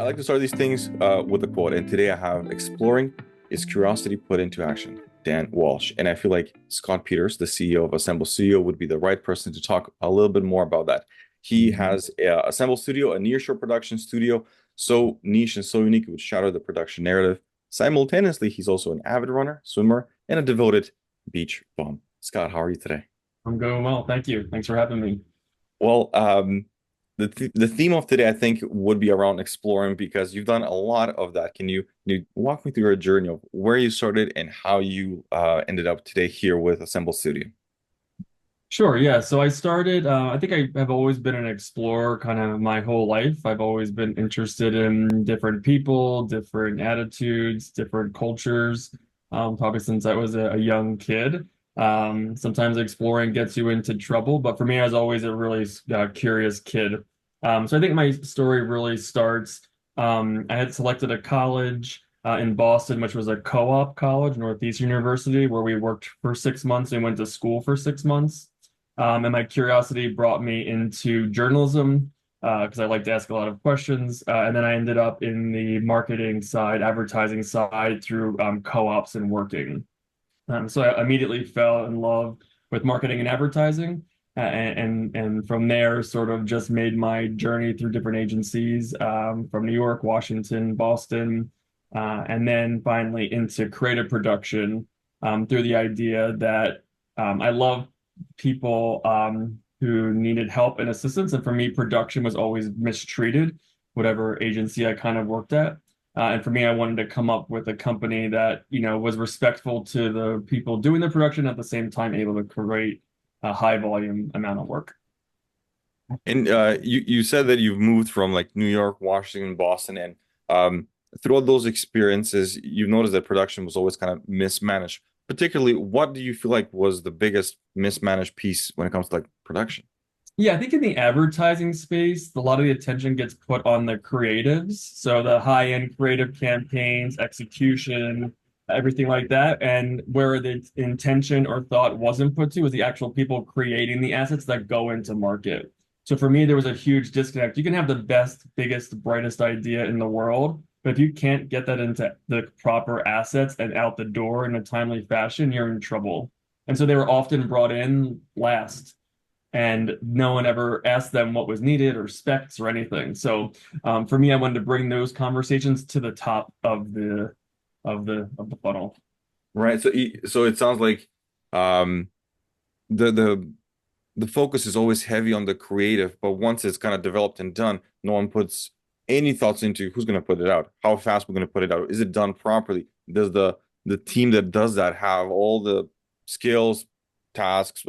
I like to start these things with a quote, and today I have exploring is curiosity put into action. Dan Walsh. And I feel like Scott Peters, the CEO of Assemble Studio, would be the right person to talk a little bit more about that. He has Assemble Studio, a nearshore production studio, so niche and so unique it would shatter the production narrative. Simultaneously, he's also an avid runner, swimmer, and a devoted beach bum. Scott, how are you today? I'm going well. Thank you. Thanks for having me. Well, the theme of today, I think, would be around exploring because you've done a lot of that. Can you walk me through your journey of where you started and how you ended up today here with Assemble Studio? Sure. Yeah. So I started, I think I have always been an explorer kind of my whole life. I've always been interested in different people, different attitudes, different cultures, probably since I was a young kid. Sometimes exploring gets you into trouble, but for me, I was always a really curious kid. So I think my story really starts. I had selected a college in Boston, which was a co-op college, Northeastern University, where we worked for 6 months and went to school for 6 months. And my curiosity brought me into journalism because I like to ask a lot of questions. And then I ended up in the marketing side, advertising side through co-ops and working. So I immediately fell in love with marketing and advertising. And from there, sort of just made my journey through different agencies from New York, Washington, Boston, and then finally into creative production through the idea that I love people who needed help and assistance. And for me, production was always mistreated, whatever agency I kind of worked at. And for me, I wanted to come up with a company that, was respectful to the people doing the production at the same time able to create a high volume amount of work. And you said that you've moved from like New York, Washington, Boston, and throughout those experiences, you've noticed that production was always kind of mismanaged. Particularly, what do you feel like was the biggest mismanaged piece when it comes to like production? Yeah, I think in the advertising space, a lot of the attention gets put on the creatives. So the high-end creative campaigns, execution, everything like that. And where the intention or thought wasn't put to was the actual people creating the assets that go into market. So for me, there was a huge disconnect. You can have the best, biggest, brightest idea in the world, but if you can't get that into the proper assets and out the door in a timely fashion, you're in trouble. And so they were often brought in last and no one ever asked them what was needed or specs or anything. So for me, I wanted to bring those conversations to the top of the funnel. Right. So it sounds like um, the the focus is always heavy on the creative, but once it's kind of developed and done, no one puts any thoughts into who's going to put it out, how fast we're going to put it out, is it done properly? Does the team that does that have all the skills, tasks,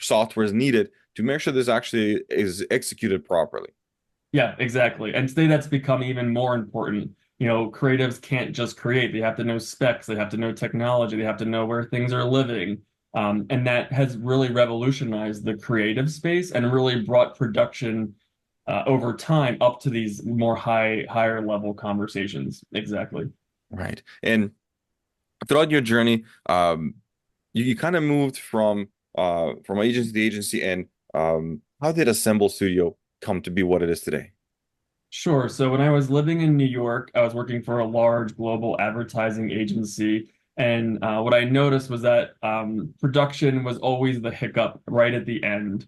software is needed to make sure this actually is executed properly? Yeah, exactly. And today that's become even more important. Creatives can't just create. They have to know specs, they have to know technology, they have to know where things are living. And that has really revolutionized the creative space and really brought production over time up to these more higher level conversations. Exactly. Right. And throughout your journey, you kind of moved from agency to agency, and how did Assemble Studio come to be what it is today? Sure. So when I was living in New York, I was working for a large global advertising agency. And what I noticed was that production was always the hiccup right at the end.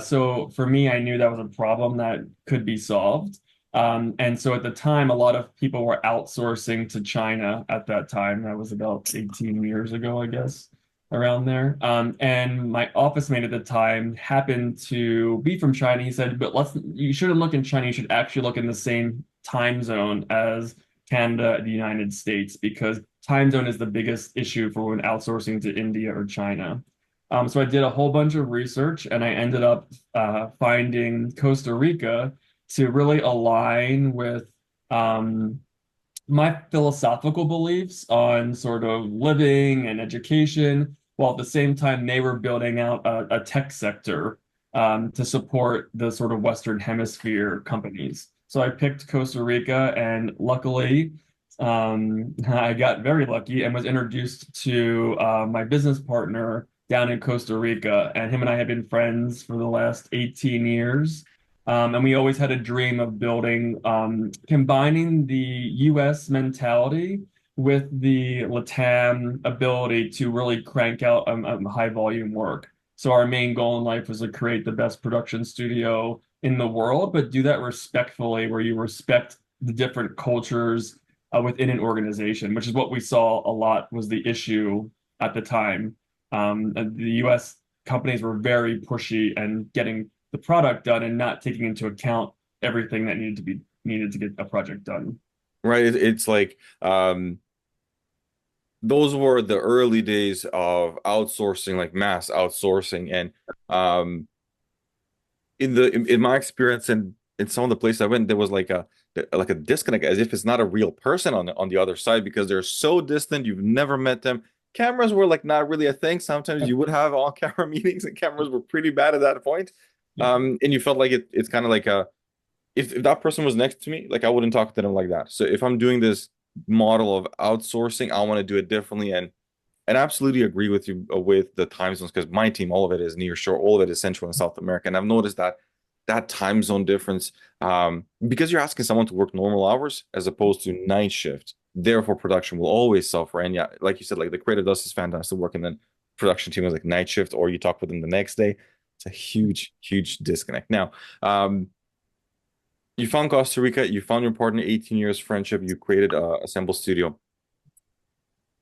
So for me, I knew that was a problem that could be solved. And so at the time, a lot of people were outsourcing to China at that time. That was about 18 years ago, I guess, around there. And my office mate at the time happened to be from China. He said, but you shouldn't look in China. You should actually look in the same time zone as Canada and the United States because time zone is the biggest issue for when outsourcing to India or China. So I did a whole bunch of research and I ended up finding Costa Rica to really align with um, my philosophical beliefs on sort of living and education, while at the same time they were building out a tech sector to support the sort of Western Hemisphere companies. So I picked Costa Rica, and luckily, I got very lucky and was introduced to my business partner down in Costa Rica, and him and I have been friends for the last 18 years. And we always had a dream of building, combining the US mentality with the LATAM ability to really crank out high volume work. So our main goal in life was to create the best production studio in the world, but do that respectfully, where you respect the different cultures within an organization, which is what we saw a lot was the issue at the time. And the US companies were very pushy and getting the product done and not taking into account everything that needed to get a project done. Right. It's like those were the early days of outsourcing, like mass outsourcing. And in my experience and in some of the places I went, there was like a disconnect, as if it's not a real person on the other side because they're so distant, you've never met them. Cameras were like not really a thing. Sometimes you would have on-camera meetings, and cameras were pretty bad at that point. Yeah. And you felt like it's kind of like a if that person was next to me, like I wouldn't talk to them like that. So if I'm doing this model of outsourcing, I want to do it differently. And I absolutely agree with you with the time zones because my team, all of it is near shore, all of it is Central and South America. And I've noticed that time zone difference, because you're asking someone to work normal hours as opposed to night shift. Therefore, production will always suffer. And yeah, like you said, like the creative does is fantastic work, and then production team is like night shift, or you talk with them the next day. It's a huge, huge disconnect. Now, you found Costa Rica, you found your partner, 18 years friendship, you created Assemble Studio.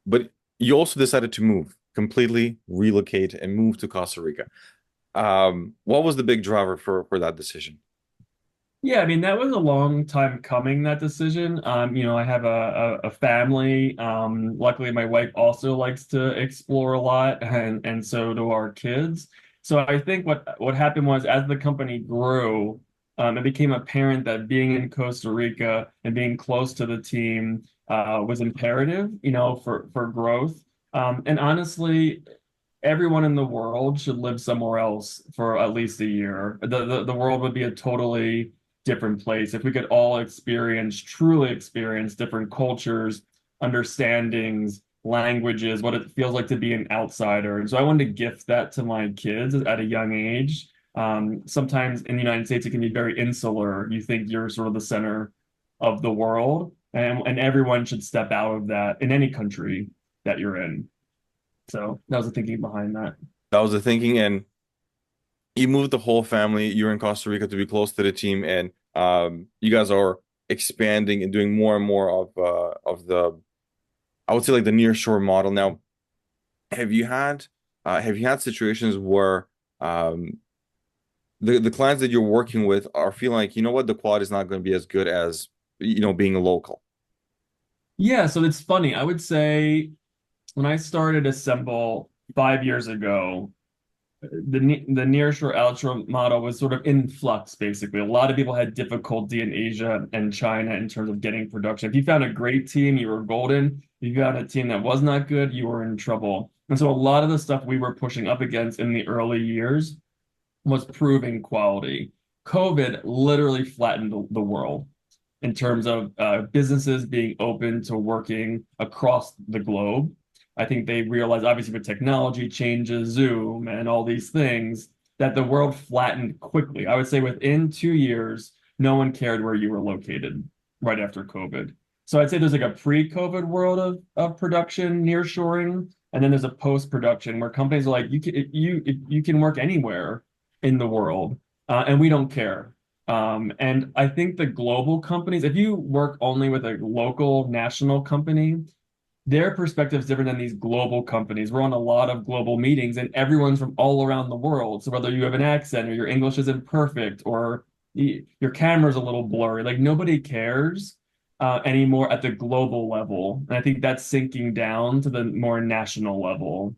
But you also decided to move, completely relocate and move to Costa Rica. What was the big driver for that decision? Yeah, I mean, that was a long time coming, that decision. I have a family. Luckily, my wife also likes to explore a lot, and so do our kids. So I think what happened was as the company grew, it became apparent that being in Costa Rica and being close to the team was imperative, for growth. And honestly, everyone in the world should live somewhere else for at least a year. The world would be a totally different place if we could all truly experience different cultures, understandings, languages, what it feels like to be an outsider. And so I wanted to gift that to my kids at a young age. Sometimes in the United States, it can be very insular. You think you're sort of the center of the world, and everyone should step out of that in any country that you're in. So that was the thinking behind that. That was the thinking, and you moved the whole family. You're in Costa Rica to be close to the team, and you guys are expanding and doing more and more of the, I would say like the nearshore model. Now, have you had have you had situations where the clients that you're working with are feeling like, you know what, the quality is not going to be as good as, being local? Yeah, so it's funny. I would say when I started Assemble 5 years ago, the nearshore outshore model was sort of in flux, basically. A lot of people had difficulty in Asia and China in terms of getting production. If you found a great team, you were golden. If you found a team that was not good, you were in trouble. And so a lot of the stuff we were pushing up against in the early years was proving quality. COVID literally flattened the world in terms of businesses being open to working across the globe. I think they realized, obviously, with technology changes, Zoom, and all these things, that the world flattened quickly. I would say within 2 years, no one cared where you were located right after COVID. So I'd say there's like a pre-COVID world of production nearshoring, and then there's a post-production where companies are like, you can work anywhere in the world, and we don't care. And I think the global companies, if you work only with a local national company, their perspective is different than these global companies. We're on a lot of global meetings and everyone's from all around the world. So whether you have an accent or your English isn't perfect or your camera's a little blurry, like nobody cares anymore at the global level. And I think that's sinking down to the more national level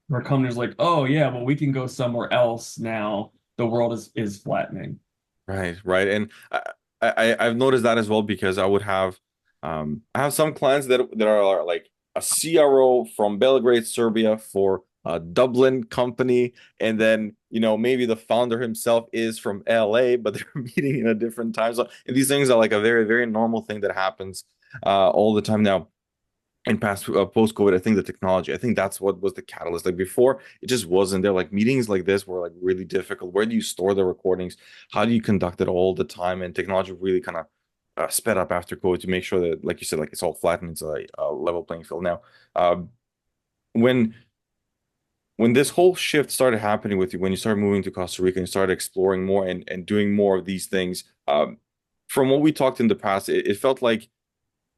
where companies are like, oh yeah, well we can go somewhere else now. The world is flattening. Right, right. And I've noticed that as well because I have some clients that are like a CRO from Belgrade, Serbia for a Dublin company, and then maybe the founder himself is from LA, but they're meeting in a different time zone. And these things are like a very, very normal thing that happens all the time now. and past post-COVID, I think the technology, I think that's what was the catalyst. Like before, it just wasn't there. Like meetings like this were like really difficult. Where do you store the recordings? How do you conduct it all the time? And technology really kind of sped up after COVID to make sure that, like you said, like it's all flat and it's a level playing field now. Um, when when this whole shift started happening with you, when you started moving to Costa Rica and you started exploring more and doing more of these things, from what we talked in the past, it felt like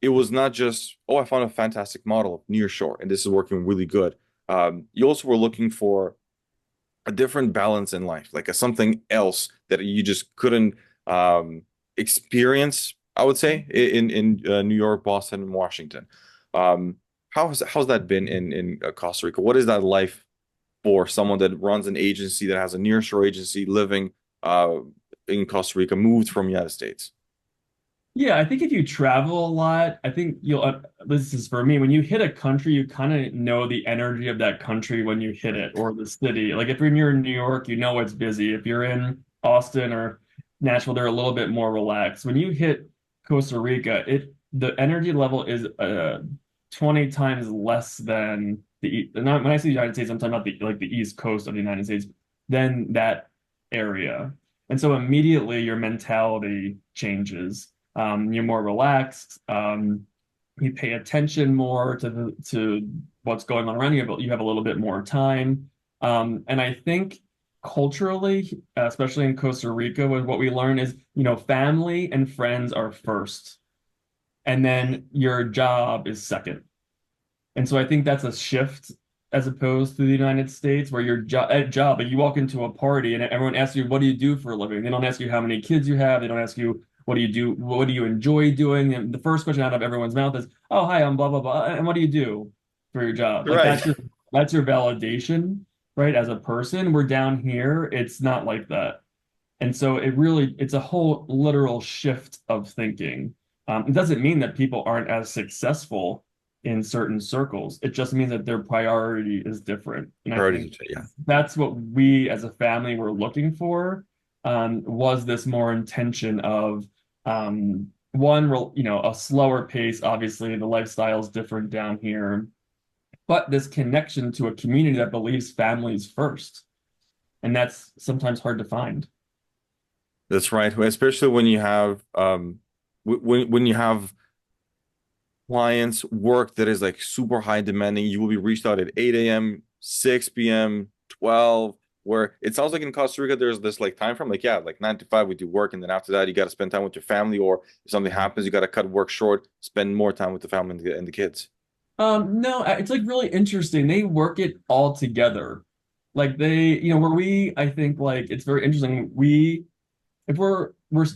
it was not just, oh, I found a fantastic model of Nearshore and this is working really good. You also were looking for a different balance in life, like a something else that you just couldn't experience, I would say, in New York, Boston, and Washington. Um, how's that been in Costa Rica? What is that life for someone that runs an agency that has a nearshore agency living uh, in Costa Rica, moved from the United States? Yeah, I think if you travel a lot, I think you'll, this is for me, when you hit a country, you kind of know the energy of that country when you hit it or the city. Like if you're in New York, you know it's busy. If you're in Austin or Nashville, they're a little bit more relaxed. When you hit Costa Rica, the energy level is 20 times less than not when I say the United States, I'm talking about the like the East Coast of the United States, than that area. And so immediately your mentality changes. You're more relaxed. You pay attention more to to what's going on around you, but you have a little bit more time. And I think culturally, especially in Costa Rica, what we learn is, family and friends are first, and then your job is second. And so I think that's a shift as opposed to the United States, where your job, but you walk into a party and everyone asks you, what do you do for a living? They don't ask you how many kids you have. They don't ask you, what do you do? What do you enjoy doing? And the first question out of everyone's mouth is, oh, hi, I'm blah, blah, blah. And what do you do for your job? Like Right. that's your validation, right? As a person, we're down here. It's not like that. And so it's a whole literal shift of thinking. It doesn't mean that people aren't as successful in certain circles. It just means that their priority is different. And I Priorities, think yeah. that's what we as a family were looking for, was this more intention of a slower pace. Obviously, the lifestyle is different down here, but this connection to a community that believes families first. And that's sometimes hard to find. That's right. Especially when you have when you have clients work that is like super high demanding, you will be reached out at 8 a.m., 6 p.m., 12, where it sounds like in Costa Rica there's this like time frame, like yeah, like 9 to 5 we do work, and then after that you got to spend time with your family, or if something happens, you got to cut work short, spend more time with the family and the kids. No, it's like really interesting. They work it all together. Like where I think like it's very interesting. If we're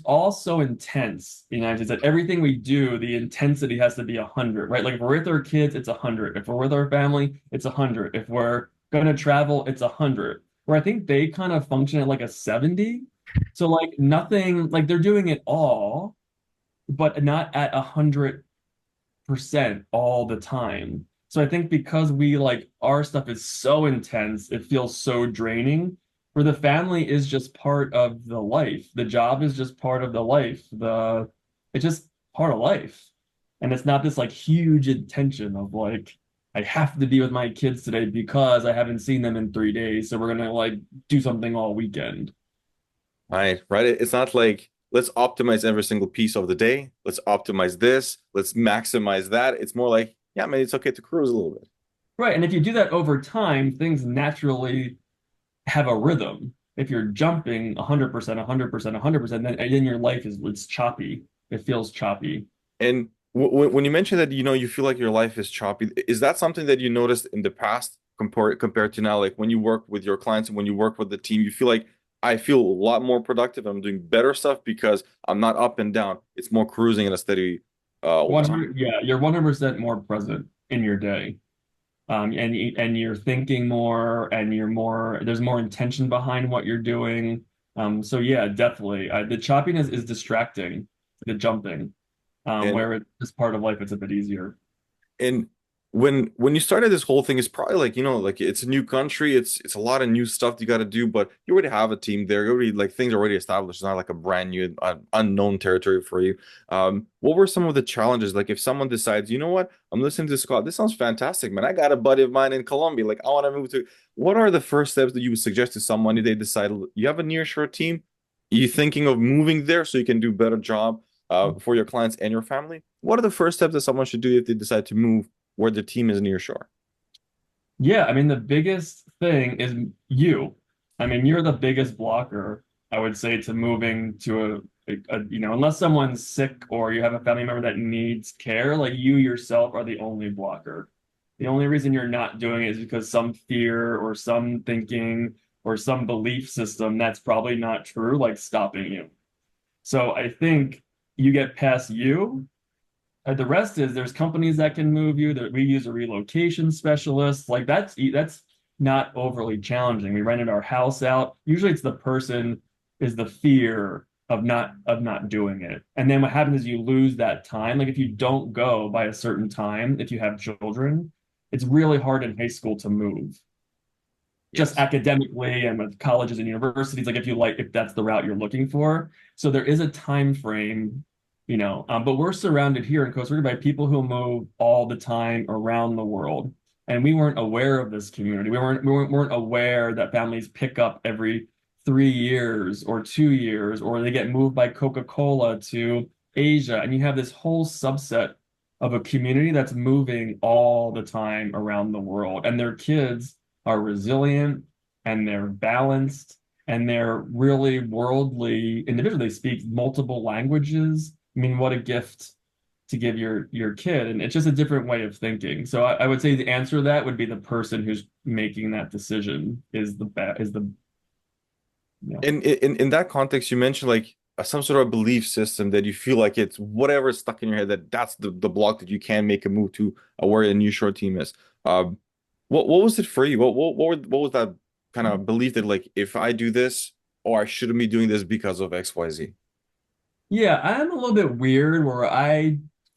all so intense in the United States that everything we do, the intensity has to be 100, right? Like if we're with our kids, it's 100. If we're with our family, it's 100. If we're gonna travel, it's 100. Where I think they kind of function at like a 70. So like nothing, like they're doing it all, but not at 100% all the time. So I think because we like our stuff is so intense, it feels so draining. Where the family is just part of the life. The job is just part of the life. It's just part of life. And it's not this like huge intention of like, I have to be with my kids today because I haven't seen them in 3 days. So we're gonna like do something all weekend. Right, right. It's not like let's optimize every single piece of the day. Let's optimize this. Let's maximize that. It's more like, yeah, man, it's okay to cruise a little bit. Right. And if you do that over time, things naturally have a rhythm. If you're jumping 100%, 100%, 100%, then your life it's choppy. It feels choppy. And when you mention that, you feel like your life is choppy, is that something that you noticed in the past compared to now? Like when you work with your clients and when you work with the team, you feel like I feel a lot more productive. I'm doing better stuff because I'm not up and down. It's more cruising at a steady over time. 100, yeah, you're 100% more present in your day. And you're thinking more, and there's more intention behind what you're doing. So yeah, definitely. The choppiness is distracting, the jumping, And where it's part of life, it's a bit easier. and when you started this whole thing, it's probably like, like it's a new country, it's a lot of new stuff you got to do, but you already have a team there. You already like things are already established. It's not like a brand new unknown territory for you. What were some of the challenges? Like if someone decides, you know what, I'm listening to Scott, this sounds fantastic, man. I got a buddy of mine in Colombia. Like I want to move to. What are the first steps that you would suggest to someone if they decide you have a nearshore team? Are you thinking of moving there so you can do a better job for your clients and your family? What are the first steps that someone should do if they decide to move where the team is near shore? Yeah, I mean, the biggest thing is you. I mean, you're the biggest blocker, I would say, to moving to unless someone's sick or you have a family member that needs care, like you yourself are the only blocker. The only reason you're not doing it is because some fear or some thinking or some belief system that's probably not true, like stopping you. So I think you get past you. The rest is there's companies that can move you. That we use a relocation specialist. Like that's not overly challenging. We rented our house out. Usually it's the person is the fear of not doing it. And then what happens is you lose that time. Like if you don't go by a certain time, if you have children, it's really hard in high school to move. Just Yes. academically and with colleges and universities, like if that's the route you're looking for. So there is a time frame, but we're surrounded here in Costa Rica by people who move all the time around the world. And we weren't aware of this community. We weren't aware that families pick up every 3 years or 2 years, or they get moved by Coca-Cola to Asia. And you have this whole subset of a community that's moving all the time around the world. And their kids are resilient and they're balanced and they're really worldly individuals. They speak multiple languages. I mean, what a gift to give your kid. And it's just a different way of thinking. So I would say the answer to that would be the person who's making that decision is you know, In that context, you mentioned like some sort of belief system that you feel like it's whatever is stuck in your head that's the block that you can make a move to where a new short team is. Um, what was it for you? What was that kind of belief that like if I do this or I shouldn't be doing this because of XYZ? Yeah, I'm a little bit weird where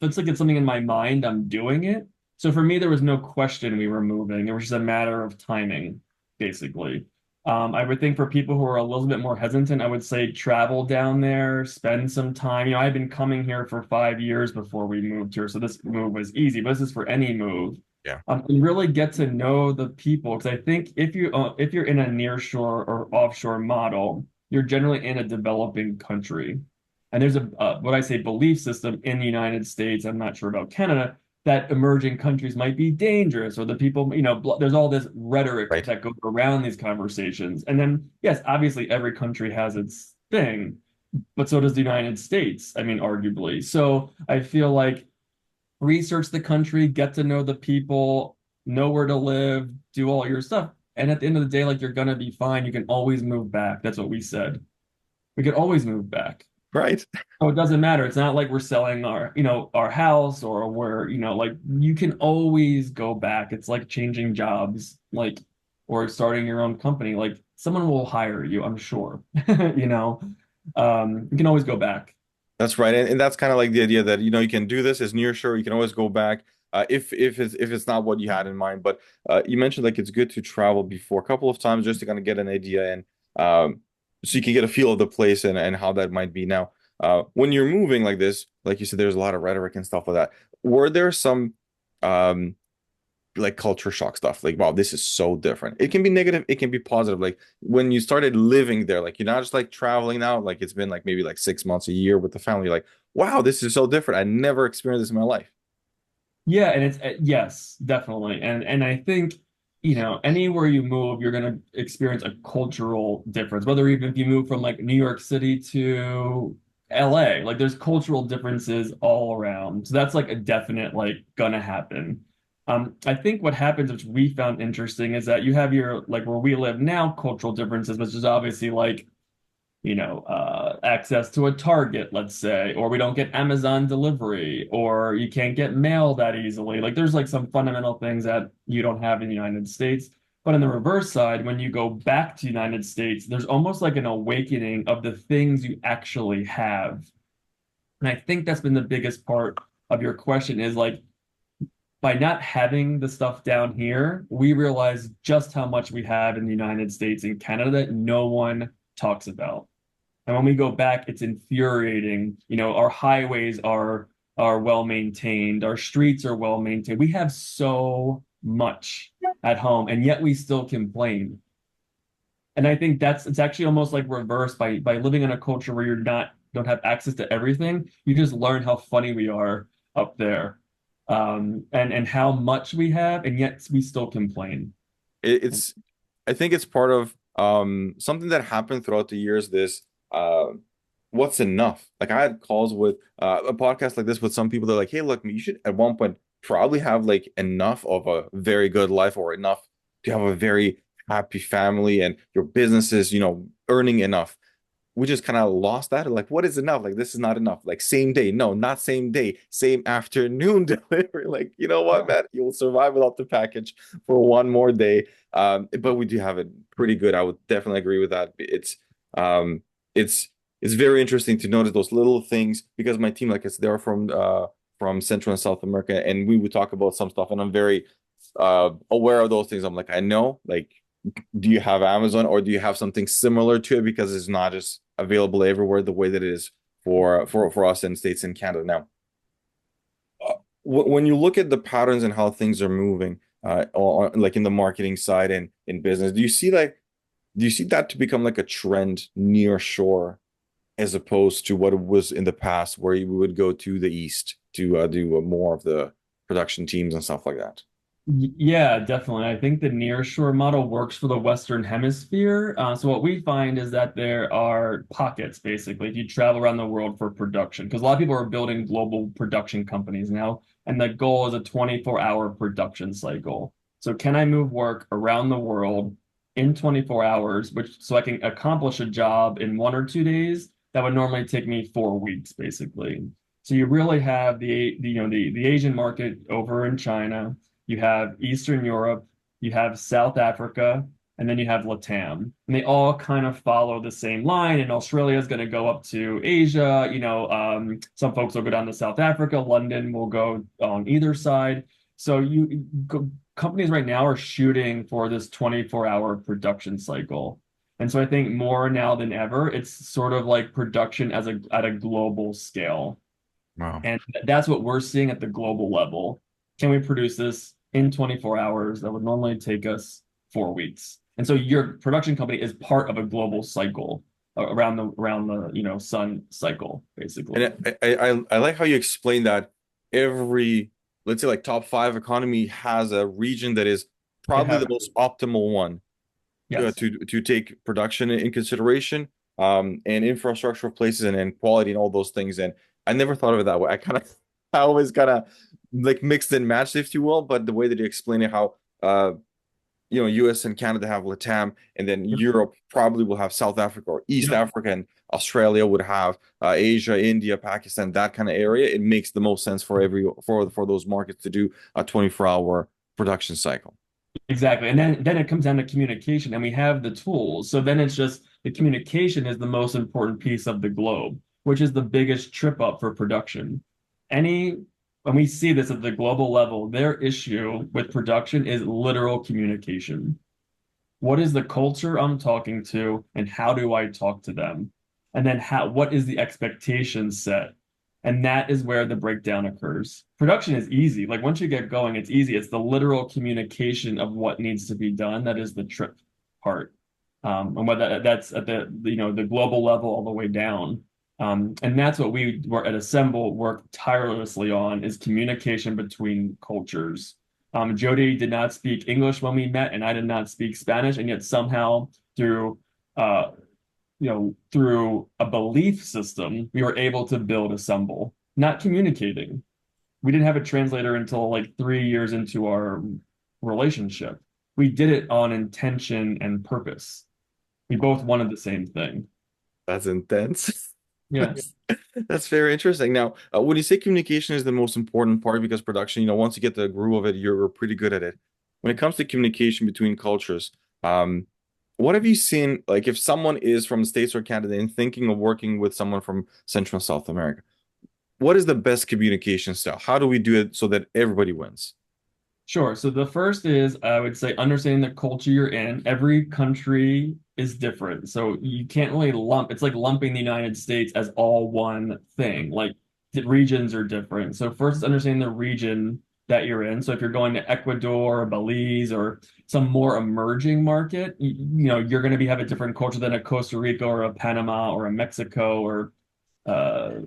it's like it's something in my mind, I'm doing it. So for me, there was no question we were moving. It was just a matter of timing, basically. I would think for people who are a little bit more hesitant, I would say travel down there, spend some time. I've been coming here for 5 years before we moved here, so this move was easy, but this is for any move. Yeah. And really get to know the people, because I think if you're in a nearshore or offshore model, you're generally in a developing country. And there's what I say belief system in the United States. I'm not sure about Canada that emerging countries might be dangerous or the people, there's all this rhetoric Right. that goes around these conversations. And then, yes, obviously every country has its thing, but so does the United States. I mean, arguably. So I feel like research the country, get to know the people, know where to live, do all your stuff. And at the end of the day, like you're gonna be fine. You can always move back. That's what we said. We could always move back. Right. So it doesn't matter. It's not like we're selling our house or we're, like you can always go back. It's like changing jobs, like or starting your own company. Like someone will hire you, I'm sure. You know, you can always go back. That's right. And that's kind of like the idea that, you can do this as near shore. You can always go back if it's not what you had in mind. But you mentioned like it's good to travel before a couple of times just to kind of get an idea and so you can get a feel of the place and how that might be. Now, when you're moving like this, like you said, there's a lot of rhetoric and stuff like that. Were there some um like culture shock stuff like wow this is so different, it can be negative, it can be positive, like when you started living there, like you're not just like traveling now, like it's been like maybe like 6 months a year with the family, like wow this is so different, I never experienced this in my life. Yeah, and it's yes, definitely. And I think, anywhere you move, you're gonna experience a cultural difference. Whether even if you move from like New York City to LA, like there's cultural differences all around. So that's like a definite like gonna happen. I think what happens, which we found interesting, is that you have your like where we live now, cultural differences, which is obviously like access to a Target, let's say, or we don't get Amazon delivery, or you can't get mail that easily. Like there's like some fundamental things that you don't have in the United States. But on the reverse side, when you go back to the United States, there's almost like an awakening of the things you actually have. And I think that's been the biggest part of your question is like by not having the stuff down here, we realize just how much we have in the United States and Canada that no one talks about. And when we go back, it's infuriating. You know, our highways are well maintained, our streets are well maintained. We have so much at home, and yet we still complain. And I think that's it's actually almost like reverse by living in a culture where you're not don't have access to everything. You just learn how funny we are up there, and how much we have, and yet we still complain. It's I think it's part of something that happened throughout the years, this what's enough. Like I had calls with a podcast like this with some people that are like, hey, look, you should at one point probably have like enough of a very good life or enough to have a very happy family and your business is, earning enough. We just kind of lost that. Like, what is enough? Like, this is not enough. Like, same day. No, not same day, same afternoon delivery. Like, you know what, man? You'll survive without the package for one more day. But we do have it pretty good. I would definitely agree with that. Um, it's it's very interesting to notice those little things because my team, like I said, they're from Central and South America, and we would talk about some stuff, and I'm very aware of those things. I'm like, I know, like, do you have Amazon or do you have something similar to it because it's not just available everywhere the way that it is for us in States and Canada now. When you look at the patterns and how things are moving, like in the marketing side and in business, do you see that to become like a trend near shore as opposed to what it was in the past where we would go to the east to do more of the production teams and stuff like that? Yeah, definitely. I think the nearshore model works for the Western Hemisphere. So what we find is that there are pockets, basically, if you travel around the world for production, because a lot of people are building global production companies now, and the goal is a 24-hour production cycle. So can I move work around the world in 24 hours, which so I can accomplish a job in 1 or 2 days that would normally take me 4 weeks, basically. So you really have the Asian market over in China. You have Eastern Europe, you have South Africa, and then you have LATAM. And they all kind of follow the same line. And Australia is going to go up to Asia. Some folks will go down to South Africa. London will go on either side. So companies right now are shooting for this 24-hour production cycle. And so I think more now than ever, it's sort of like production at a global scale. Wow. And that's what we're seeing at the global level. Can we produce this in 24 hours that would normally take us 4 weeks? And so your production company is part of a global cycle around the sun cycle, basically. And I like how you explain that every, let's say, like top five economy has a region that is They probably have, the most optimal one yes. to take production in consideration, and infrastructure of places and quality and all those things. And I never thought of it that way. I always kind of like mixed and matched, if you will. But the way that you explain it, how US and Canada have LATAM, and then Yep. Europe probably will have South Africa or East Yep. Africa, and Australia would have Asia, India, Pakistan, that kind of area. It makes the most sense for those markets to do a 24-hour production cycle. Exactly. And then it comes down to communication, and we have the tools. So then it's just the communication is the most important piece of the globe, which is the biggest trip up for production. Any When we see this at the global level, their issue with production is literal communication. What is the culture I'm talking to, and how do I talk to them? And then what is the expectation set? And that is where the breakdown occurs. Production is easy. Like once you get going, it's easy. It's the literal communication of what needs to be done that is the trip part. And whether that's at the global level all the way down. And that's what we were at Assemble work tirelessly on is communication between cultures. Jody did not speak English when we met, and I did not speak Spanish, and yet somehow uh, through a belief system, we were able to build Assemble, not communicating. We didn't have a translator until like 3 years into our relationship. We did it on intention and purpose. We both wanted the same thing. That's intense. Yeah. That's very interesting. Now, would you say communication is the most important part because production, once you get the groove of it, you're pretty good at it. When it comes to communication between cultures, um, what have you seen? Like, if someone is from the States or Canada and thinking of working with someone from Central and South America, what is the best communication style? How do we do it so that everybody wins? Sure. So the first is, I would say, understanding the culture you're in. Every country is different. So you can't really it's like lumping the United States as all one thing. Like the regions are different. So first is understanding the region that you're in. So if you're going to Ecuador or Belize or some more emerging market, you're going to have a different culture than a Costa Rica or a Panama or a Mexico or uh,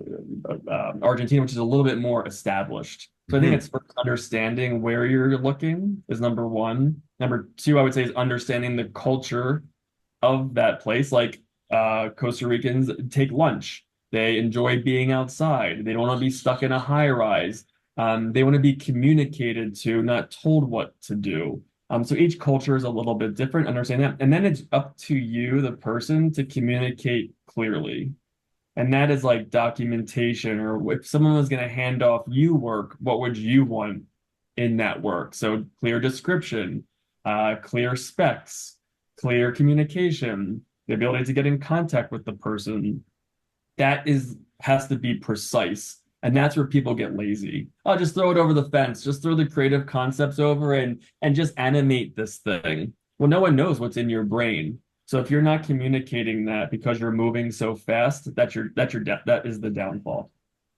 Argentina, which is a little bit more established. So I think Hmm. it's first understanding where you're looking is number one. Number two, I would say, is understanding the culture of that place. Like Costa Ricans take lunch. They enjoy being outside. They don't want to be stuck in a high rise. They want to be communicated to, not told what to do. So each culture is a little bit different. Understand that. And then it's up to you, the person, to communicate clearly. And that is like documentation, or if someone was going to hand off you work, what would you want in that work? So clear description, clear specs, clear communication, the ability to get in contact with the person. That is has to be precise. And that's where people get lazy. Oh, just throw it over the fence. Just throw the creative concepts over and just animate this thing. Well, no one knows what's in your brain. So if you're not communicating that because you're moving so fast, that is the downfall.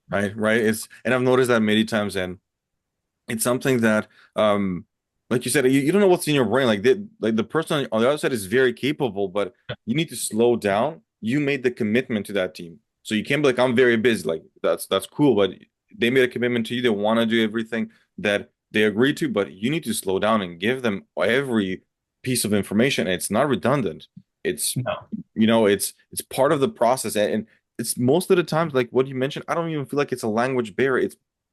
Right, right. And I've noticed that many times, and it's something that, like you said, you don't know what's in your brain. Like the person on the other side is very capable, but you need to slow down. You made the commitment to that team, so you can't be like, I'm very busy. Like that's cool, but they made a commitment to you. They want to do everything that they agreed to, but you need to slow down and give them every piece of information. And it's not redundant. It's No. it's part of the process, and it's most of the times like what you mentioned. I don't even feel like it's a language barrier.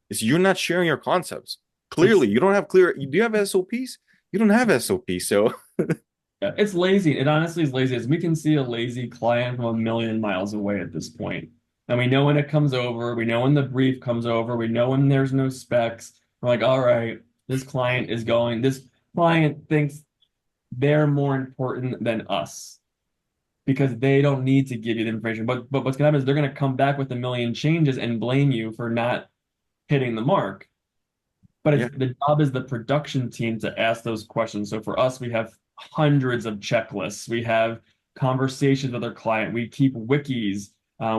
It's you're not sharing your concepts. Clearly, It's you don't have clear. You do have SOPs. You don't have SOPs. So it's lazy. It honestly is lazy. As we can see a lazy client from a million miles away at this point. And we know when it comes over, we know when the brief comes over, we know when there's no specs. We're like, all right, this client thinks they're more important than us because they don't need to give you the information. But what's gonna happen is they're gonna come back with a million changes and blame you for not hitting the mark. But yeah, it's the job is the production team to ask those questions. So for us, we have hundreds of checklists. We have conversations with our client. We keep wikis.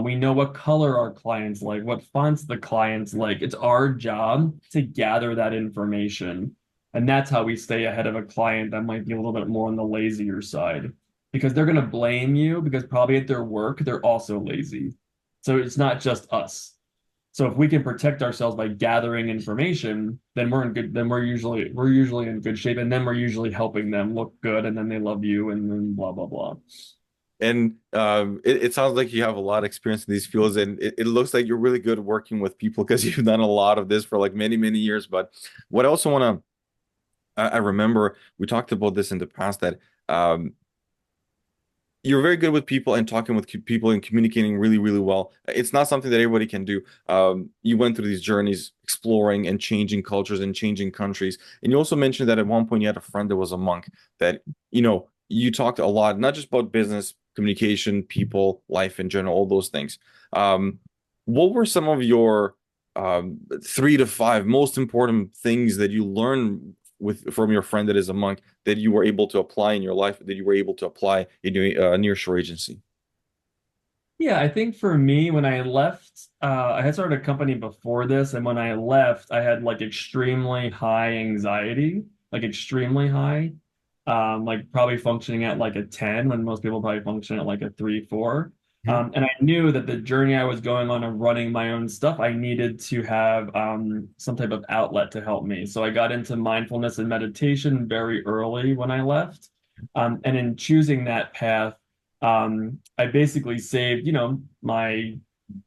We know what color our clients like, what fonts the clients like. It's our job to gather that information. And that's how we stay ahead of a client that might be a little bit more on the lazier side because they're going to blame you because probably at their work, they're also lazy. So it's not just us. So if we can protect ourselves by gathering information, then we're usually in good shape, and then we're usually helping them look good, and then they love you, and then blah blah blah. and it sounds like you have a lot of experience in these fields, and it looks like you're really good working with people because you've done a lot of this for like many years. But what I also want to, I remember we talked about this in the past that um, you're very good with people and talking with people and communicating really well. It's not something that everybody can do. You went through these journeys exploring and changing cultures and changing countries. And you also mentioned that at one point you had a friend that was a monk that, you talked a lot, not just about business, communication, people, life in general, all those things. What were some of your 3 to 5 most important things that you learned from your friend that is a monk that you were able to apply in your life, that you were able to apply in your nearshore agency? Yeah, I think for me, when I left, I had started a company before this, and when I left, I had like extremely high anxiety, like extremely high, like probably functioning at like a 10 when most people probably function at like a 3, 4. Mhm. And I knew that the journey I was going on of running my own stuff, I needed to have some type of outlet to help me. So I got into mindfulness and meditation very early when I left. And in choosing that path, I basically saved, my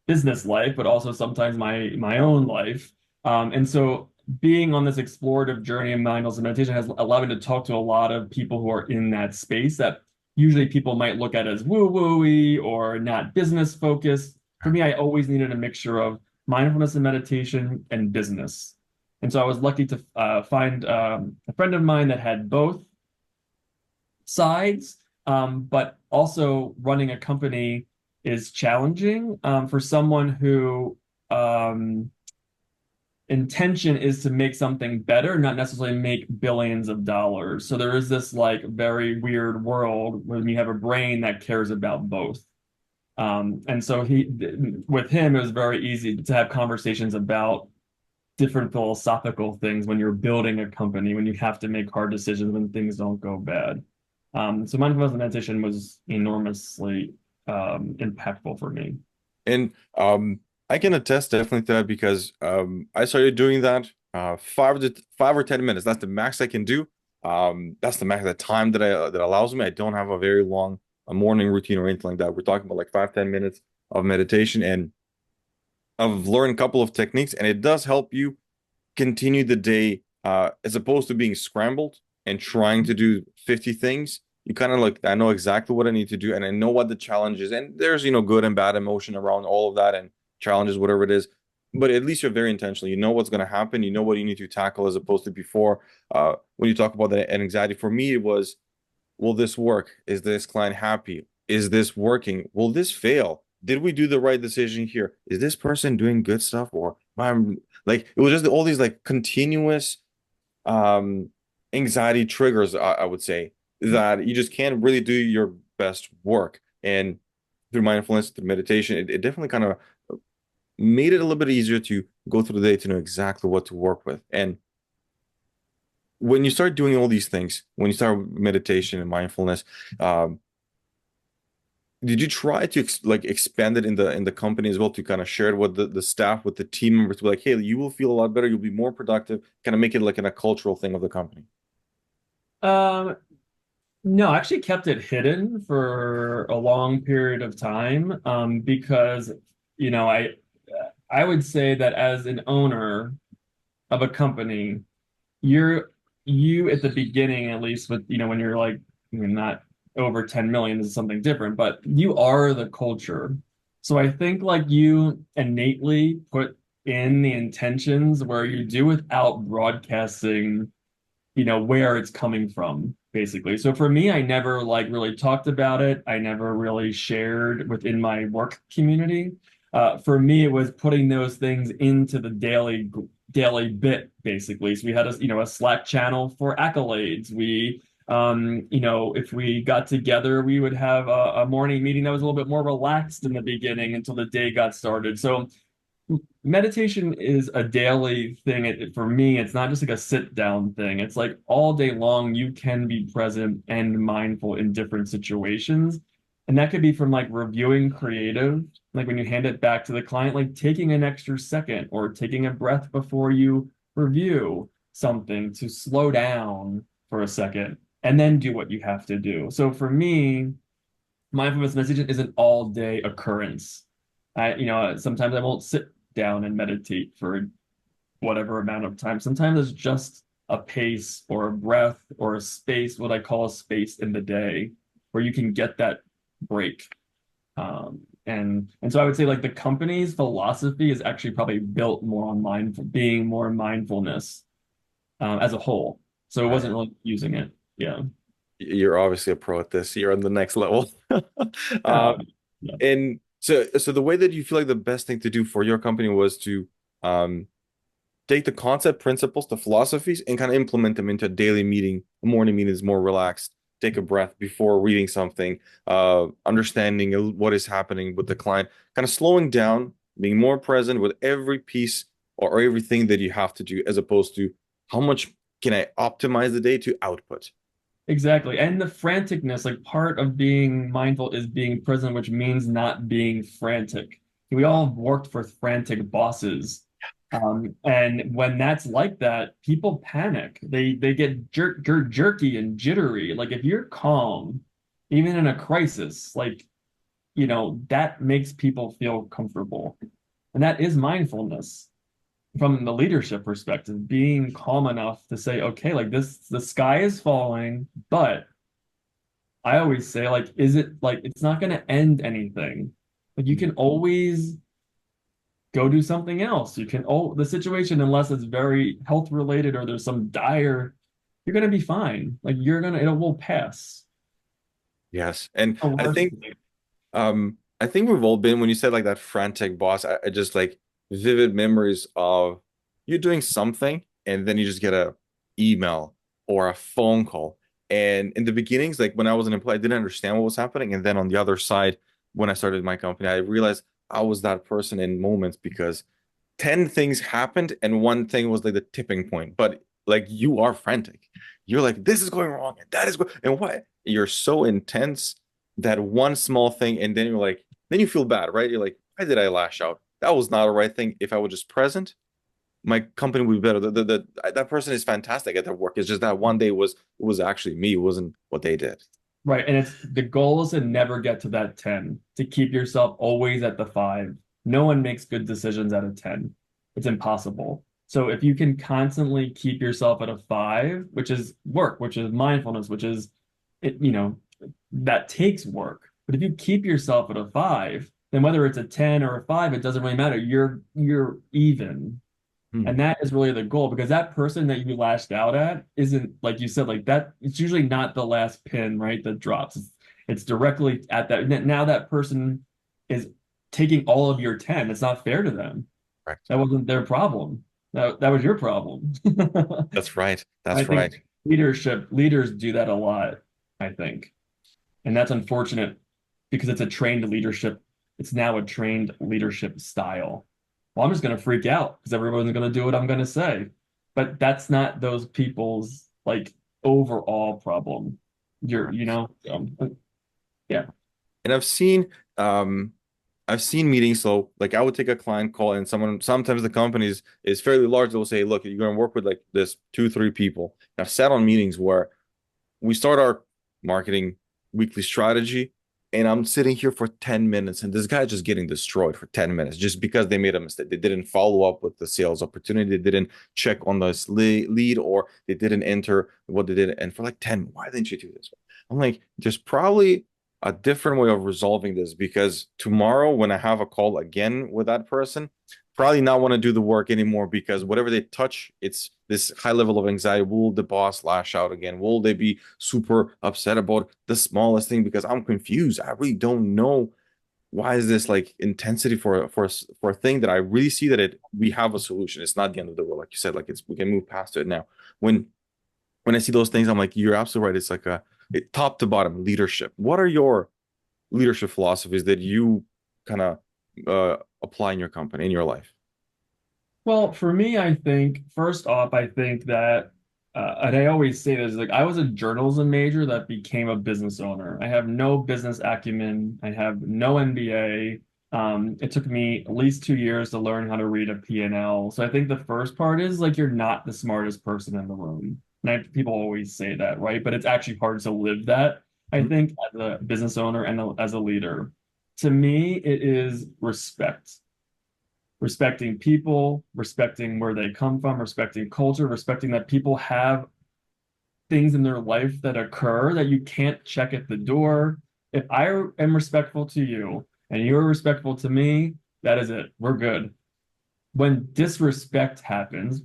business life, but also sometimes my own life. And so being on this explorative journey of mindfulness and meditation has allowed me to talk to a lot of people who are in that space that usually people might look at as woo-woo-y or not business focused. For me, I always needed a mixture of mindfulness and meditation and business. And so I was lucky to find a friend of mine that had both sides, but also running a company is challenging for someone who um, intention is to make something better, not necessarily make billions of dollars. So there is this like very weird world when you have a brain that cares about both. And so with him, it was very easy to have conversations about different philosophical things when you're building a company, when you have to make hard decisions, when things don't go bad. So mindfulness meditation was enormously impactful for me. And I can attest definitely to that because I started doing that 5 or 10 minutes. That's the max I can do. That's the max the time that allows me. I don't have a very long a morning routine or anything like that. We're talking about like 5, 10 minutes of meditation, and I've learned a couple of techniques, and it does help you continue the day as opposed to being scrambled and trying to do 50 things. You kind of like, I know exactly what I need to do and I know what the challenge is. And there's, good and bad emotion around all of that and challenges, whatever it is. But at least you're very intentional. You know what's going to happen. You know what you need to tackle as opposed to before. When you talk about that anxiety, for me, it was, will this work? Is this client happy? Is this working? Will this fail? Did we do the right decision here? Is this person doing good stuff or am like it was just all these like continuous um anxiety triggers, I would say, that you just can't really do your best work. And through mindfulness, through meditation, it definitely kind of made it a little bit easier to go through the day to know exactly what to work with. And when you start doing all these things, when you start meditation and mindfulness, um, did you try to like expand it in the company as well to kind of share it with the staff, with the team members, to be like, hey, you will feel a lot better, you'll be more productive, kind of make it like in a cultural thing of the company? Um, no, I actually kept it hidden for a long period of time, because you know I would say that as an owner of a company, you're you at the beginning, at least with when you're like not over 10 million is something different, but you are the culture. So I think like you innately put in the intentions where you do without broadcasting where it's coming from, basically. So for me, I never like really talked about it. I never really shared within my work community. For me, it was putting those things into the daily bit, basically. So we had a Slack channel for accolades. If we got together, we would have a morning meeting that was a little bit more relaxed in the beginning until the day got started. So meditation is a daily thing. For me, it's not just like a sit down thing. It's like all day long, you can be present and mindful in different situations. And that could be from like reviewing creative, like when you hand it back to the client, like taking an extra second or taking a breath before you review something to slow down for a second and then do what you have to do. So for me, mindfulness meditation is an all day occurrence. Sometimes I won't sit down and meditate for whatever amount of time. Sometimes it's just a pace or a breath or a space, what I call a space in the day, where you can get that break. And so I would say like the company's philosophy is actually probably built more on being more mindfulness as a whole. So it wasn't really using it. Yeah. You're obviously a pro at this. You're on the next level. Uh, Um, yeah. and so the way that you feel like the best thing to do for your company was to um, take the concept, principles, the philosophies, and kind of implement them into a daily meeting. A morning meeting is more relaxed. Take a breath before reading something, understanding what is happening with the client, kind of slowing down, being more present with every piece or everything that you have to do, as opposed to how much can I optimize the day to output. Exactly. And the franticness, like part of being mindful is being present, which means not being frantic. We all worked for frantic bosses. And when that's like that, people panic. They get jerky and jittery. Like if you're calm, even in a crisis, like, that makes people feel comfortable. And that is mindfulness from the leadership perspective, being calm enough to say, okay, like the sky is falling, but I always say, like, is it like it's not going to end anything? Like, you can always go do something else. You can, the situation, unless it's very health related or there's some dire, you're going to be fine. Like, it will pass. Yes. And The worst thing. I think we've all been when you said like that frantic boss, I just like vivid memories of you're doing something and then you just get a email or a phone call. And in the beginnings, like when I was an employee, I didn't understand what was happening. And then on the other side, when I started my company, I realized I was that person in moments because 10 things happened and one thing was like the tipping point. But like you are frantic. You're like, this is going wrong and that is going and what? You're so intense that one small thing, and then you're like, then you feel bad, right? You're like, why did I lash out? That was not a right thing. If I was just present, my company would be better. That person is fantastic at their work. It's just that one day was actually me. It wasn't what they did. Right. And it's the goal is to never get to that 10, to keep yourself always at the 5. No one makes good decisions at a 10. It's impossible. So if you can constantly keep yourself at a 5, which is work, which is mindfulness, which is it, that takes work. But if you keep yourself at a 5, then whether it's a 10 or a 5, it doesn't really matter. You're even. Hmm. And that is really the goal because that person that you lashed out at isn't, like you said, like that. It's usually not the last pin, right? That drops. It's directly at that. Now that person is taking all of your 10. It's not fair to them. Correct. That wasn't their problem. That was your problem. That's right. I That's right. think leaders do that a lot, I think. And that's unfortunate because it's a trained leadership. It's now a trained leadership style. Well, I'm just going to freak out because everyone's going to do what I'm going to say. But that's not those people's like overall problem. Yeah. And I've seen meetings. So like I would take a client call and someone sometimes the company is fairly large. They'll say, look, you're gonna work with like this two, three people. And I've sat on meetings where we start our marketing weekly strategy, and I'm sitting here for 10 minutes, and this guy just getting destroyed for 10 minutes just because they made a mistake. They didn't follow up with the sales opportunity, they didn't check on this lead, or they didn't enter what they did. And for like 10, why didn't you do this? I'm like, there's probably a different way of resolving this because tomorrow, when I have a call again with that person, probably not want to do the work anymore because whatever they touch, it's this high level of anxiety. Will the boss lash out again? Will they be super upset about the smallest thing? Because I'm confused. I really don't know why is this like intensity for a thing that I really see that we have a solution. It's not the end of the world, like you said. Like it's we can move past it now. When when I see those things, I'm like, you're absolutely right. It's like top to bottom leadership. What are your leadership philosophies that you kind of apply in your company, in your life? Well, for me, I think first off, I think that, and I always say this, like I was a journalism major that became a business owner. I have no business acumen. I have no MBA. It took me at least 2 years to learn how to read a P&L. So I think the first part is like you're not the smartest person in the room. People always say that, right? But it's actually hard to live that, I Mhm. think, as a business owner and as a leader. To me, it is respect, respecting people, respecting where they come from, respecting culture, respecting that people have things in their life that occur that you can't check at the door. If I am respectful to you and you're respectful to me, that is it. We're good. When disrespect happens,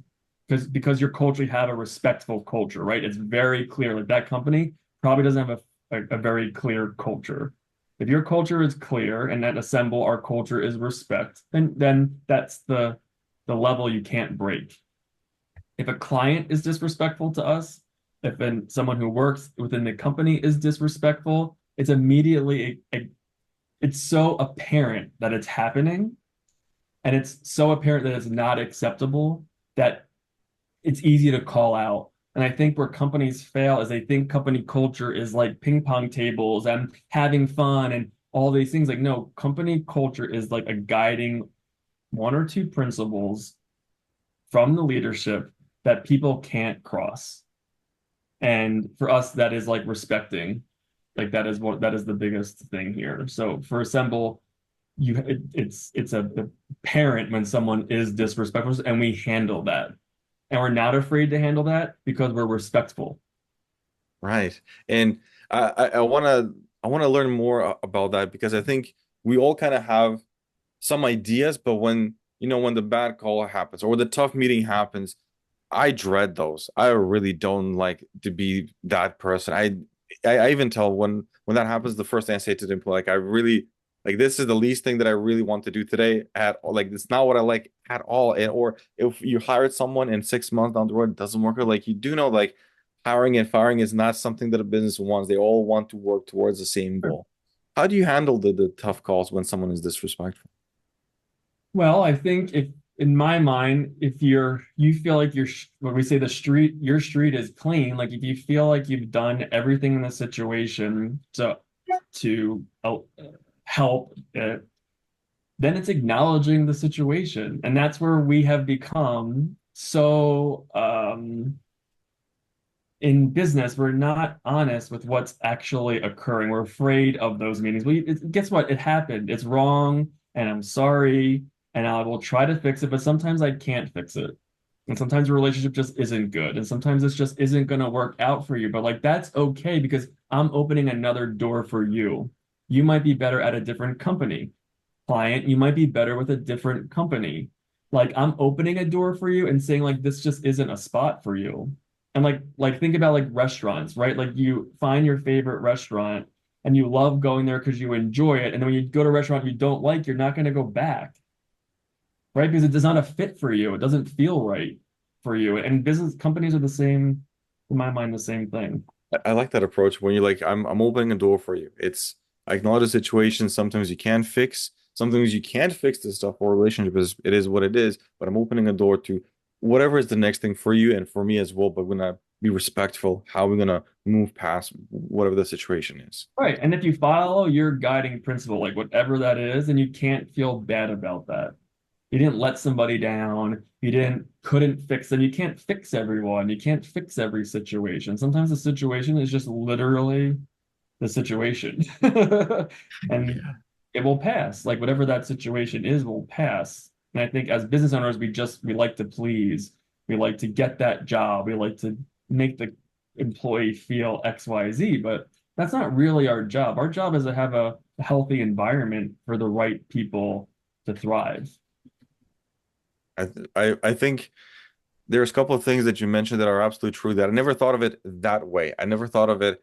because your culture, you have a respectful culture, right? It's very clear. Like that company probably doesn't have a very clear culture. If your culture is clear and at Assemble, our culture is respect, then that's the level you can't break. If a client is disrespectful to us, if someone who works within the company is disrespectful, it's immediately it's so apparent that it's happening, and it's so apparent that it's not acceptable that it's easy to call out. And I think where companies fail is they think company culture is like ping pong tables and having fun and all these things. Like, no, company culture is like a guiding one or two principles from the leadership that people can't cross. And for us, that is like respecting. Like that is the biggest thing here. So for Assemble, it's a parent when someone is disrespectful, and we handle that. And we're not afraid to handle that because we're respectful. Right. And I wanna learn more about that because I think we all kind of have some ideas, but when when the bad call happens or the tough meeting happens, I dread those. I really don't like to be that person. I even tell when that happens, the first thing I say to the employee, like I really Like this is the least thing that I really want to do today at all. Like it's not what I like at all. And or if you hired someone and 6 months down the road it doesn't work out, like you do know like hiring and firing is not something that a business wants. They all want to work towards the same goal. How do you handle the tough calls when someone is disrespectful? Well, I think if in my mind, if you feel like when we say your street is clean, like if you feel like you've done everything in the situation to help, then it's acknowledging the situation, and that's where we have become so in business, we're not honest with what's actually occurring. We're afraid of those meetings. Guess what? It happened. It's wrong, and I'm sorry, and I will try to fix it, but sometimes I can't fix it. And sometimes the relationship just isn't good, and sometimes this just isn't going to work out for you. But like that's okay because I'm opening another door for you. You might be better at a different company. Client, you might be better with a different company. Like I'm opening a door for you and saying like this just isn't a spot for you. And like think about like restaurants, right? Like you find your favorite restaurant and you love going there because you enjoy it. And then when you go to a restaurant you don't like, you're not going to go back, right? Because it does not a fit for you. It doesn't feel right for you. And business companies are the same, in my mind, the same thing. I like that approach when you're like, I'm opening a door for you. It's I acknowledge the situation. Sometimes you can fix, sometimes you can't fix this stuff or relationship is it is what it is, but I'm opening a door to whatever is the next thing for you and for me as well. But we're gonna be respectful, how we're gonna move past whatever the situation is. Right. And if you follow your guiding principle, like whatever that is, then you can't feel bad about that. You didn't let somebody down. You couldn't fix them. You can't fix everyone. You can't fix every situation. Sometimes the situation is just literally the situation. And Yeah. it will pass. Like whatever that situation is will pass. And I think as business owners, we like to please. We like to get that job. We like to make the employee feel XYZ, but that's not really our job. Our job is to have a healthy environment for the right people to thrive. I think there's a couple of things that you mentioned that are absolutely true that I never thought of it that way. I never thought of it,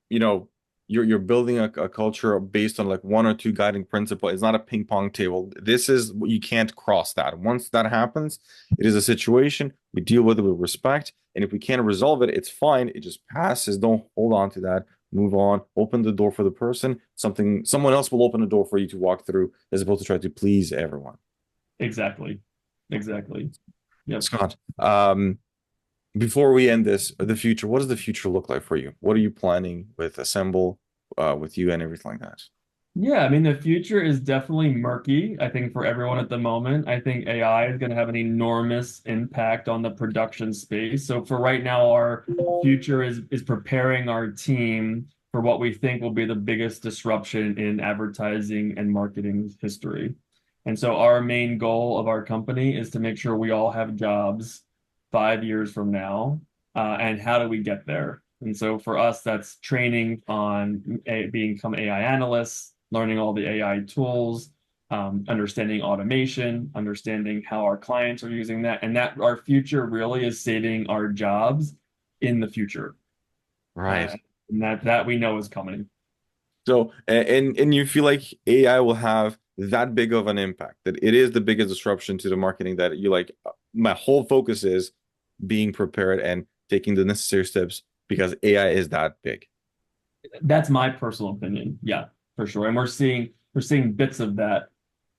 you know, you're building a culture based on like one or two guiding principle. It's not a ping pong table. This is you can't cross that. Once that happens, it is a situation. We deal with it with respect, and if we can't resolve it, it's fine. It just passes. Don't hold on to that. Move on. Open the door for the person. Someone else will open the door for you to walk through, as opposed to try to please everyone. Exactly. Exactly. Yep. Scott, before we end this, the future, what does the future look like for you? What are you planning with Assemble, with you and everything like that? Yeah, I mean, the future is definitely murky, I think, for everyone at the moment. I think AI is going to have an enormous impact on the production space. So for right now, our future is preparing our team for what we think will be the biggest disruption in advertising and marketing history. And so our main goal of our company is to make sure we all have jobs 5 years from now. And how do we get there? And so for us, that's training on become AI analysts, learning all the AI tools, understanding automation, understanding how our clients are using that, and that our future really is saving our jobs in the future. Right. And that we know is coming. So, and you feel like AI will have that big of an impact, that it is the biggest disruption to the marketing that you like. My whole focus is being prepared and taking the necessary steps because AI is that big. That's my personal opinion. Yeah, for sure. And we're seeing bits of that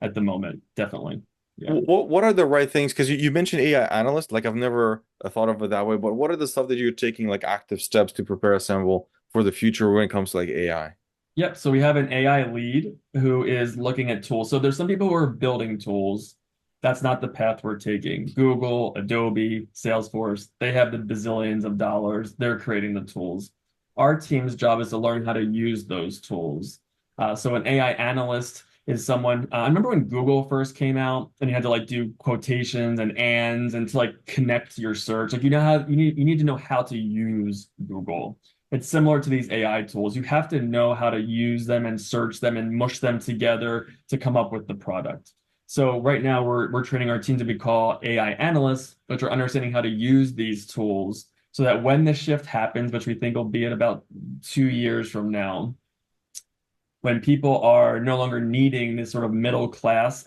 at the moment, definitely. Yeah. What are the right things? Because you mentioned AI analyst, like I've never thought of it that way, but what are the stuff that you're taking like active steps to prepare Assemble for the future when it comes to like AI? Yep. So we have an AI lead who is looking at tools. So there's some people who are building tools. That's not the path we're taking. Google, Adobe, Salesforce, they have the bazillions of dollars. They're creating the tools. Our team's job is to learn how to use those tools. So an AI analyst is someone, I remember when Google first came out and you had to like do quotations and ands and to like connect your search. Like you need to know how to use Google. It's similar to these AI tools. You have to know how to use them and search them and mush them together to come up with the product. So right now we're training our team to be called AI analysts, which are understanding how to use these tools so that when the shift happens, which we think will be in about 2 years from now, when people are no longer needing this sort of middle class,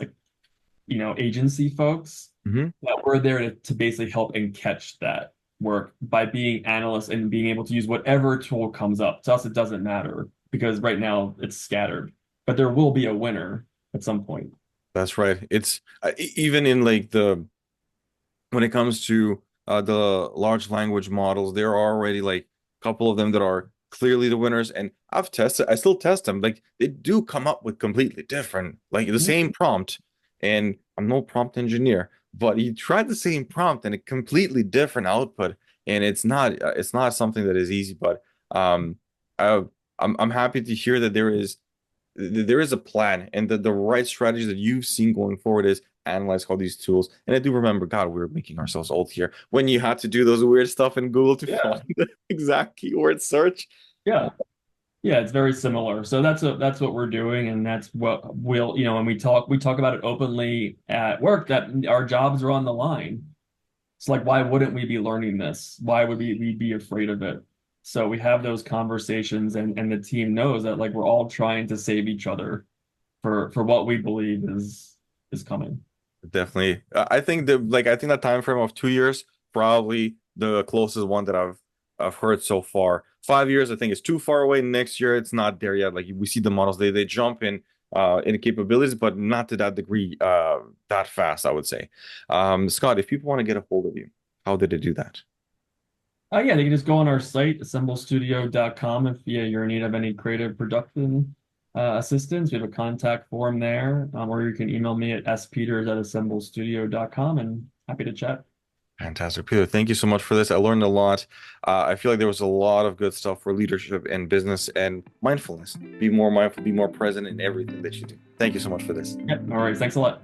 agency folks, Hmm. that we're there to basically help and catch that work by being analysts and being able to use whatever tool comes up. To us, it doesn't matter because right now it's scattered, but there will be a winner at some point. That's right. It's even in like the when it comes to the large language models, there are already like a couple of them that are clearly the winners. And I still test them. Like they do come up with completely different, like the same prompt. And I'm no prompt engineer, but you tried the same prompt and a completely different output. And it's not something that is easy. But um, I, I'm happy to hear that there is a plan and the right strategy that you've seen going forward is analyze all these tools. And I do remember, God, we were making ourselves old here when you had to do those weird stuff in Google to Yeah, find the exact keyword search. yeah. Yeah, it's very similar. So that's what we're doing, and that's what we'll, when we talk about it openly at work that our jobs are on the line. It's like, why wouldn't we be learning this? Why would we be afraid of it? So we have those conversations, and the team knows that like we're all trying to save each other for what we believe is coming. Definitely. I think that time frame of 2 years probably the closest one that I've heard so far. 5 years, I think, is too far away. Next year, it's not there yet. Like we see the models, they jump in capabilities, but not to that degree that fast, I would say. Scott, if people want to get a hold of you, how did they do that? Yeah, they can just go on our site, assemblestudio.com, if you're in need of any creative production assistance. We have a contact form there, or you can email me at speters@assemblestudio.com, and happy to chat. Fantastic, Peter. Thank you so much for this. I learned a lot. I feel like there was a lot of good stuff for leadership and business and mindfulness. Be more mindful, be more present in everything that you do. Thank you so much for this. Yeah, all right. Thanks a lot.